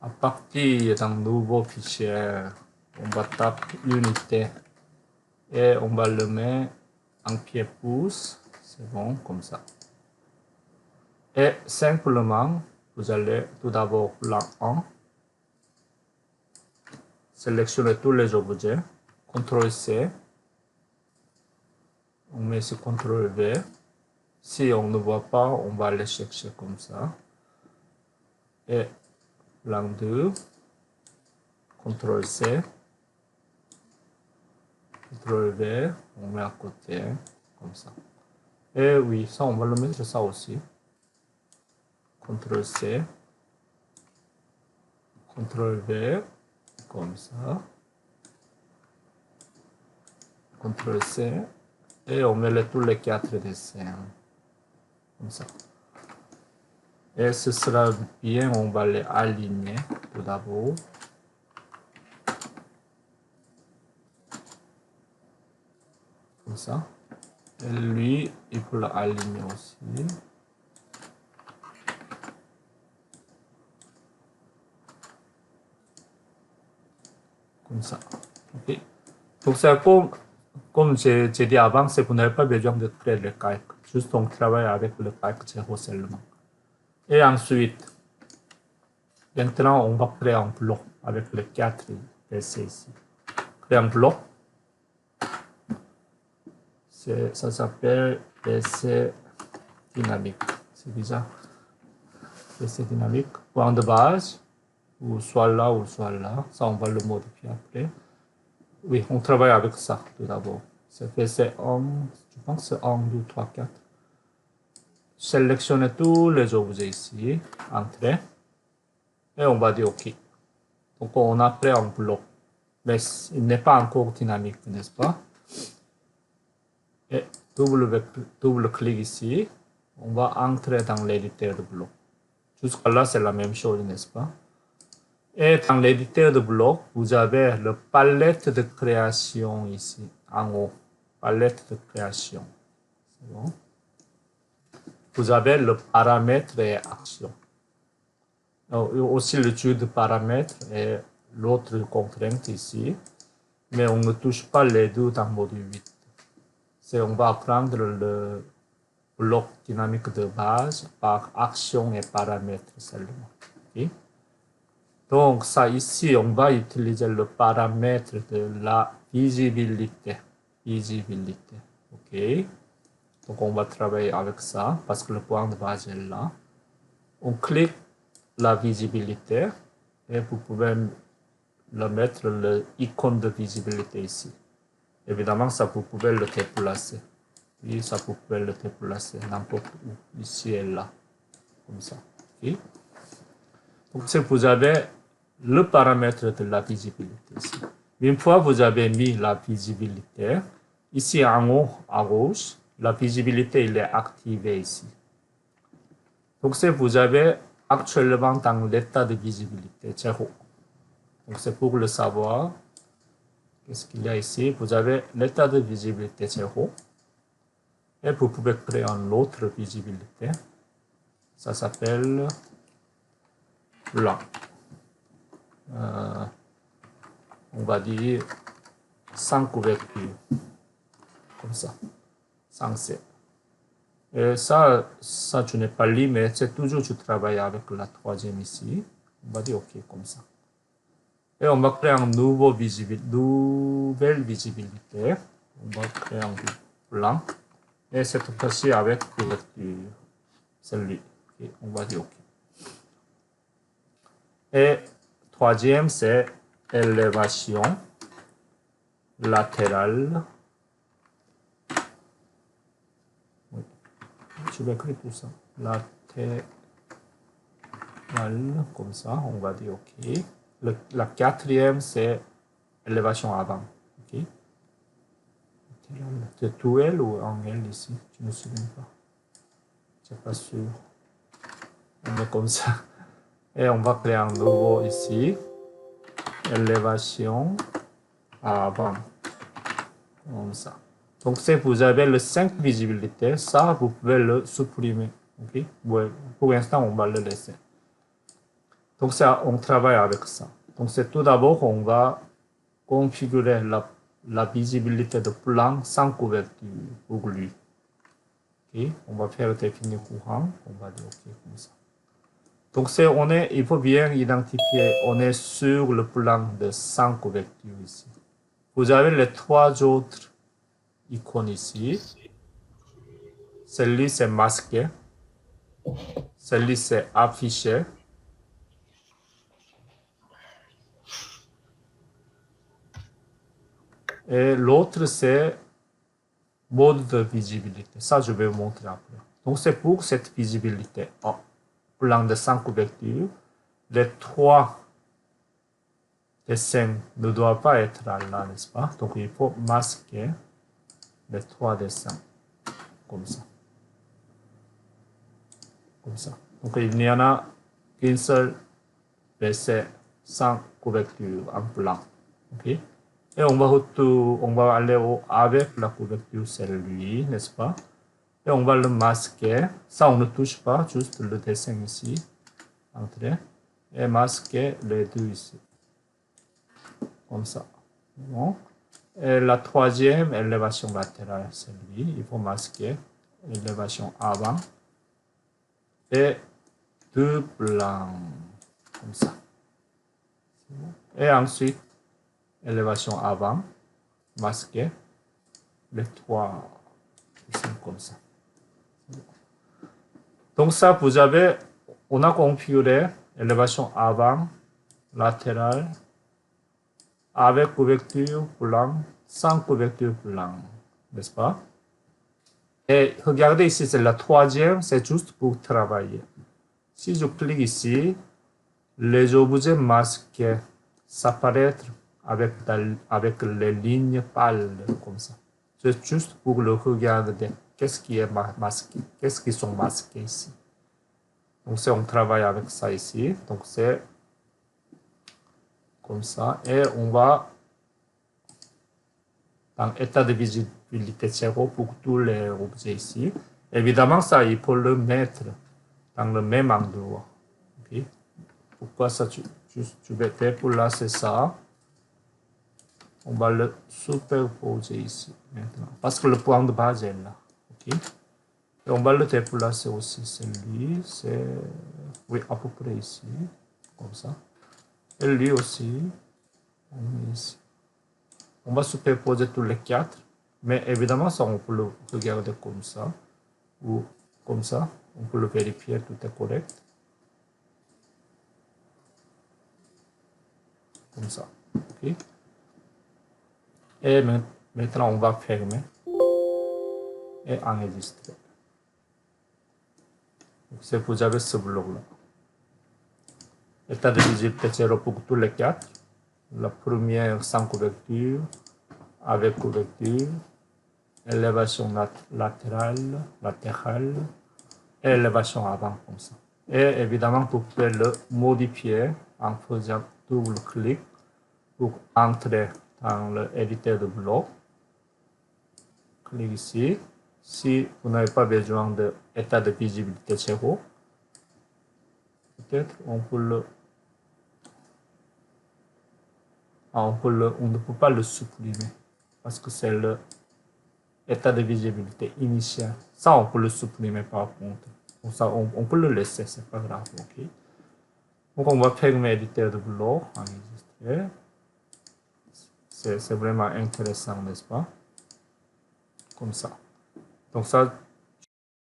À partir d'un nouveau fichier, on va taper unité et on va le mettre en pied-pouce. C'est bon, comme ça. Et simplement, vous allez tout d'abord plan 1, sélectionner tous les objets, CTRL-C, on met sur CTRL-V. Si on ne voit pas, on va les chercher comme ça. Et plan 2, CTRL-C, CTRL-V, on met à côté, comme ça. Et oui, ça, on va le mettre ça aussi. CTRL-C, CTRL-V, comme ça. CTRL-C, et on met tous les 4 dessins, comme ça. Et ce sera bien, on va les aligner tout d'abord. Comme ça. Et lui, il faut l'aligner aussi. Comme ça. Ok. Donc ça, comme j'ai dit avant, c'est vous n'avez pas besoin de créer le calque. Juste on travaille avec le calque zéro seulement. Et ensuite, maintenant on va créer un bloc avec les 4 PC ici. Créer un bloc. Ça s'appelle PC dynamique. C'est bizarre. PC dynamique. Point de base. Ou soit là, ou soit là. Ça, on va le modifier après. Oui, on travaille avec ça tout d'abord. C'est PC 1, je pense que c'est 1, 2, 3, 4. Sélectionnez tous les objets ici. Entrée. Et on va dire OK. Donc, on a créé un bloc. Mais il n'est pas encore dynamique, n'est-ce pas? Et double clic ici. On va entrer dans l'éditeur de bloc. Jusqu'à là, c'est la même chose, n'est-ce pas? Et dans l'éditeur de bloc, vous avez le palette de création ici, en haut. Palette de création. C'est bon? Vous avez le paramètre et action. Aussi le jeu de paramètres et l'autre contrainte ici. Mais on ne touche pas les deux dans module 8. On va prendre le bloc dynamique de base par action et paramètres seulement. Okay? Donc ça ici, on va utiliser le paramètre de la visibilité. Visibilité. OK. Donc on va travailler avec ça parce que le point de base est là. On clique la visibilité et vous pouvez le mettre l'icône de visibilité ici. Évidemment, ça vous pouvez le déplacer. Et ça vous pouvez le déplacer n'importe où, ici et là. Comme ça. Okay. Donc si vous avez le paramètre de la visibilité ici. Une fois vous avez mis la visibilité, ici en haut à gauche, la visibilité il est activée ici. Donc si vous avez actuellement dans l'état de visibilité 0. Donc c'est pour le savoir. Qu'est-ce qu'il y a ici? Vous avez l'état de visibilité 0. Et vous pouvez créer une autre visibilité. Ça s'appelle blanc. On va dire sans couverture. Comme ça. Sans C. Et ça je n'ai pas lu, mais c'est toujours je travaille avec la troisième ici. On va dire OK comme ça. Et on va créer une nouvelle visibilité. On va créer un blanc. Et cette fois-ci avec couverture. Celui. Okay, on va dire OK. Et troisième, c'est élévation latérale. Oui. Je vais écrire tout ça. Latérale, comme ça, on va dire OK. La quatrième, c'est élévation avant. OK. C'est tout L ou en L ici? Je ne me souviens pas. Je ne suis pas sûr. On met comme ça. Et on va créer un nouveau ici. Élévation avant. Comme ça. Donc, si vous avez le 5 visibilité, ça, vous pouvez le supprimer. OK? Ouais. Pour l'instant, on va le laisser. Donc on travaille avec ça. Donc c'est tout d'abord, on va configurer la visibilité de plan sans couverture pour lui. Okay. On va faire définir courant, on va dire OK comme ça. Donc il faut bien identifier, on est sur le plan de sans couverture ici. Vous avez les trois autres icônes ici. Celle-ci c'est masqué, celle-ci c'est affiché. Et l'autre c'est mode de visibilité. Ça, je vais vous montrer après. Donc, c'est pour cette visibilité. Plan de sans couverture, les trois dessins ne doivent pas être là, n'est-ce pas? Donc, il faut masquer les trois dessins. Comme ça. Comme ça. Donc, il n'y en a qu'une seule essai sans couverture en plan. OK? Et on va aller avec la couverture, c'est lui, n'est-ce pas? Et on va le masquer. Ça, on ne touche pas, juste le dessin ici. Entrer. Et masquer les deux ici. Comme ça. Bon. Et la troisième élévation latérale, c'est lui. Il faut masquer élévation avant. Et deux blancs. Comme ça. Et ensuite, élévation avant. Masquer les trois dessins comme ça. Donc ça, on a configuré élévation avant, latérale, avec couverture blanc, sans couverture blanc, n'est-ce pas? Et regardez ici, c'est la troisième, c'est juste pour travailler. Si je clique ici, les objets masqués s'apparaître avec les lignes pâles, comme ça. C'est juste pour le regarder. Qu'est-ce qui est masqué? Qu'est-ce qui sont masqués ici? Donc, on travaille avec ça ici. Donc, c'est comme ça. Et on va dans état de visibilité 0 pour tous les objets ici. Évidemment, ça, il faut le mettre dans le même endroit. Okay? Pourquoi ça? Tu vais déplacer ça. On va le superposer ici maintenant. Parce que le point de base est là. Okay? Et on va le déplacer aussi. Celui, c'est oui, à peu près ici. Comme ça. Et lui aussi. On met ici. On va superposer tous les quatre. Mais évidemment, ça, on peut le regarder comme ça. Ou comme ça. On peut le vérifier, tout est correct. Comme ça. Okay? Et maintenant, on va fermer et enregistrer. Donc, vous avez ce bloc-là. État de visibilité 0 pour tous les quatre. La première sans couverture, avec couverture, élévation latérale, et élévation avant, comme ça. Et évidemment, vous pouvez le modifier en faisant double-clic pour entrer dans l'éditeur de bloc. Clique ici. Si vous n'avez pas besoin d'état de visibilité 0, peut-être on ne peut pas le supprimer parce que c'est l'état de visibilité initial. Ça, on peut le supprimer par contre. Donc ça, on peut le laisser, c'est pas grave. Okay? Donc on va fermer l'éditeur de bloc, enregistrer. C'est vraiment intéressant, n'est-ce pas? Comme ça. Donc ça,